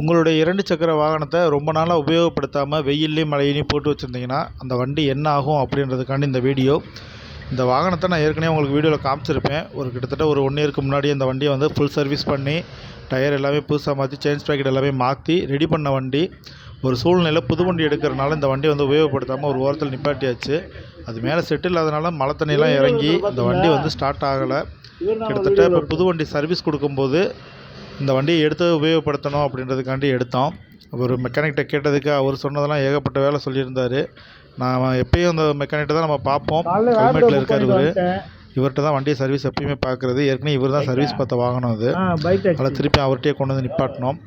உங்களுடைய 2 சக்கர வாகனத்தை ரொம்ப நாளாக உபயோகப்படுத்தாமல் வெயில்லையும் மழையிலையும் போட்டு வச்சுருந்தீங்கன்னா அந்த வண்டி என்ன ஆகும் அப்படின்றதுக்காண்டி இந்த வீடியோ. இந்த வாகனத்தை நான் ஏற்கனவே உங்களுக்கு வீடியோவில் காமிச்சிருப்பேன். கிட்டத்தட்ட ஒரு 1 இயருக்கு முன்னாடி அந்த வண்டியை வந்து ஃபுல் சர்வீஸ் பண்ணி டயர் எல்லாமே புதுசாக மாற்றி செயின் ஸ்ப்ராக்கெட் எல்லாமே மாற்றி ரெடி பண்ண வண்டி. ஒரு சூழ்நிலை புது வண்டி எடுக்கிறனால இந்த வண்டியை வந்து உபயோகப்படுத்தாமல் ஒரு ஓரத்தில் நிப்பாட்டியாச்சு. அது மேலே செட்டு இல்லாதனால மழை தண்ணியெல்லாம் இறங்கி அந்த வண்டி வந்து ஸ்டார்ட் ஆகலை. கிட்டத்தட்ட இப்போ புது வண்டி சர்வீஸ் கொடுக்கும்போது இந்த வண்டியை எடுத்து உபயோகப்படுத்தணும் அப்படின்றதுக்காண்டி எடுத்தோம். ஒரு மெக்கானிக்கிட்ட கேட்டதுக்கு அவர் சொன்னதெல்லாம் ஏகப்பட்ட வேலை சொல்லியிருந்தார். நான் எப்பயும் அந்த மெக்கானிக்கிட்ட தான் நம்ம பார்ப்போம். ஹெல்மெட்டில் இருக்கார் இவர். இவர்கிட்ட தான் வண்டியை சர்வீஸ் எப்பயுமே பார்க்குறது. ஏற்கனவே இவர் தான் சர்வீஸ் பார்த்த வாகனம் அது. அதில் திருப்பி அவர்கிட்டயே கொண்டு வந்து நிப்பாட்டினோம்.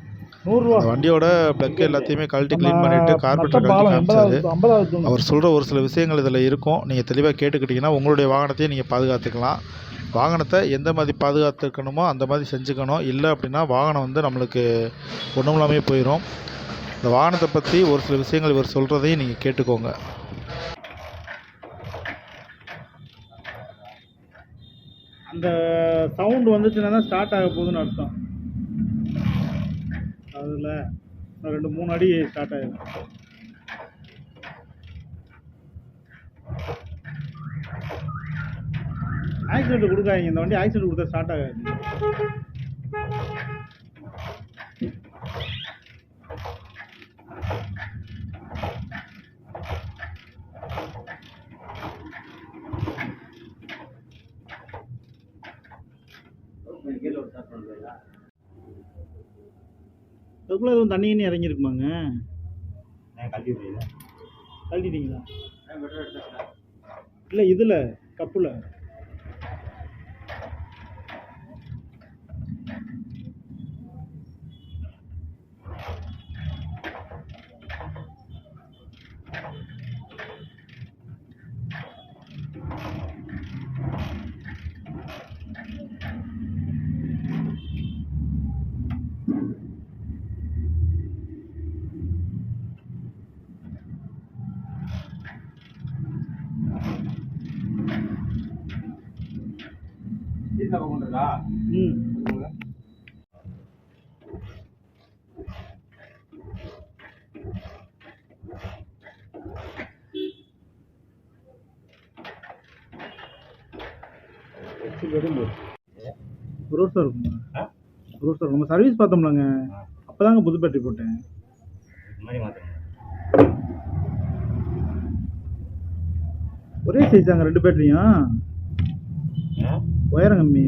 அந்த வண்டியோட ப்ளக் எல்லாத்தையுமே கழட்டி க்ளீன் பண்ணிவிட்டு கார்பெட்டர் கழட்டி காமிச்சாரு. அவர் சொல்கிற ஒரு சில விஷயங்கள் இதில் இருக்கும். நீங்கள் தெளிவாக கேட்டுக்கிட்டிங்கன்னா உங்களுடைய வாகனத்தையும் நீங்கள் பாதுகாத்துக்கலாம். வாகனத்தை எந்த மாதிரி பாதுகாத்துக்கணுமோ அந்த மாதிரி செஞ்சுக்கணும். இல்லை அப்படின்னா வாகனம் வந்து நம்மளுக்கு ஒன்றும் இல்லாமல் போயிடும். இந்த வாகனத்தை பற்றி ஒரு சில விஷயங்கள் இவர் சொல்கிறதையும் நீங்கள் கேட்டுக்கோங்க. அந்த சவுண்டு வந்துச்சுன்னா தான் ஸ்டார்ட் ஆக போகுதுன்னு அர்த்தம். அதில் 2-3 அடி ஸ்டார்ட் ஆகிடும். ஆக்சிடென்ட் கொடுக்காதீங்க. இந்த வண்டி ஆக்சிடென்ட் கொடுத்தா ஸ்டார்ட் ஆகாது. அதுக்குள்ள எதுவும் தண்ணி இறங்கியிருக்குமாங்க? கழட்டிட்டீங்களா? இல்லை இதில் கப்பில் ரோட் இருக்குமா? ரோட் நம்ம சர்வீஸ் பார்த்தோம்லங்க, அப்போதாங்க புது பேட்டரி போட்டேன். ஒரே சைஸ் தாங்க 2 பேட்டரியும். உயரம் கம்மி.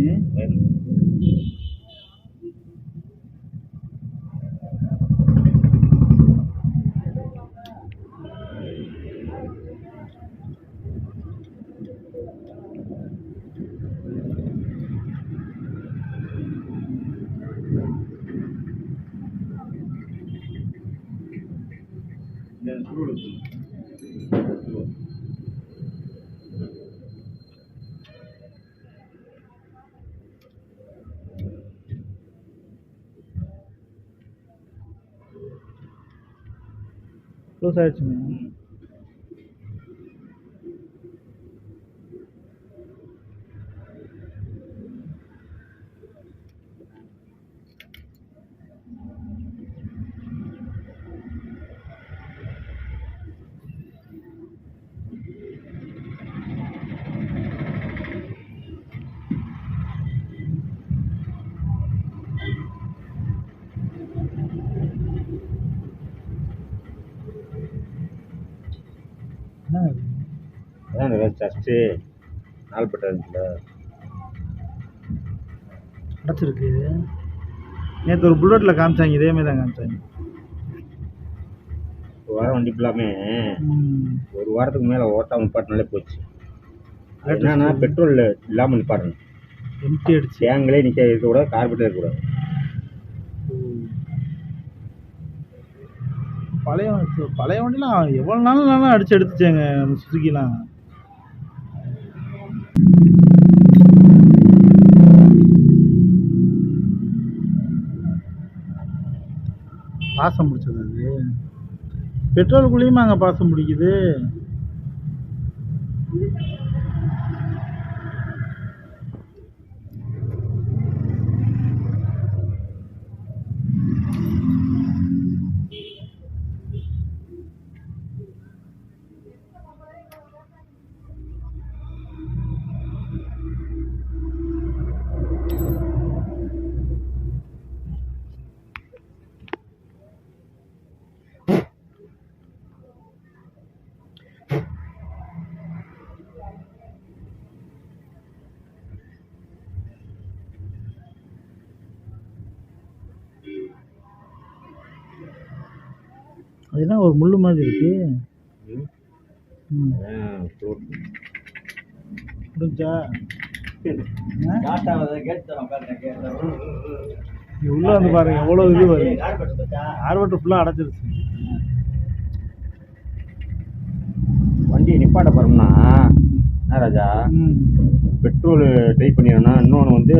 க்ளோஸ் ஆயிடுச்சுங்க. அதான் சர்ச்சு நாள்பட்ட அடைச்சிருக்கு. நேற்று ஒரு புல்லட்டில் காமிச்சாங்க, இதேமாதிரி தான் காமிச்சாங்க. ஒரு வாரம் வண்டி ஃபுல்லாமே ஒரு வாரத்துக்கு மேலே ஓட்டாமல் நிப்பாட்டினாலே போச்சு. என்னன்னா பெட்ரோல் இல்லாமல் நிப்பாட்டணும். எம்டி அடிச்சு டேங்களே நிற்க இருக்கக்கூடாது, கார்பெட்டே இருக்கக்கூடாது. பழைய வண்டிலாம் எவ்வளோ நாளும் அடிச்சு எடுத்துச்சாங்க நம்ம சுசுக்கிலாம். பாசம் பிடிச்சது அது. பெட்ரோலுக்குள்ளேயுமா அங்கே பாசம் பிடிக்குது. அது என்ன ஒரு முள்ளு மாதிரி இருக்கு. முடிஞ்சா உள்ள வந்து பாருங்க எவ்வளோ இது வருது. கார்பெட்டர் ஃபுல்லாக அடைச்சிருச்சு. வண்டியை நிப்பாட்ட போகிறோம்னா என்ன ராஜா, பெட்ரோல் ட்ரை பண்ணிடணும்னா இன்னொன்று வந்து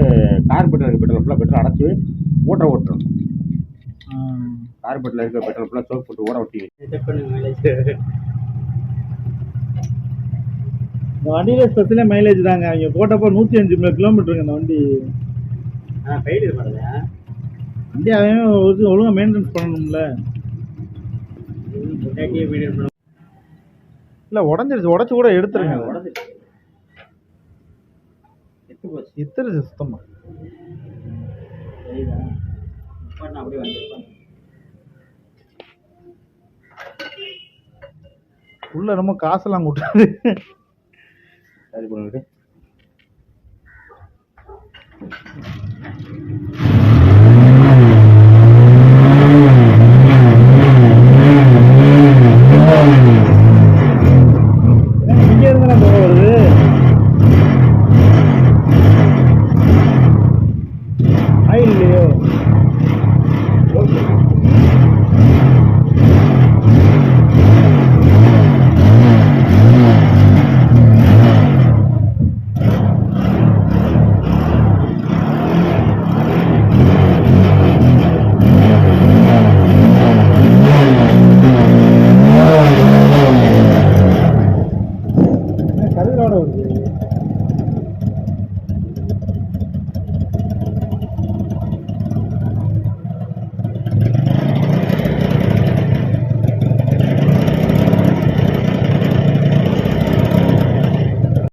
கார்பெட்டில் இருக்க பெட்ரோல் ஃபுல்லாக பெட்ரோல் அடைச்சி ஓட்டுறோம். கார்பெட்டில் இருக்க பெட்ரோல் ஃபுல்லாக சோப் போட்டு ஓட ஒட்டி இந்த வண்டியில ஸ்பெஷலே மைலேஜ் தாங்க. அவங்க போட்டப்போ 105 கிலோமீட்டருங்க இந்த வண்டி. வண்டி அவன் ஒழுங்காக மெயின்டெனன்ஸ் பண்ணணும்ல. இல்லை உடஞ்சிருச்சு, உடச்சி கூட எடுத்துருங்க. எத்திருச்சு சுத்தமாக. உள்ள ரொம்ப காசெல்லாம் கூட்டாது. சரி பண்ணிட்டு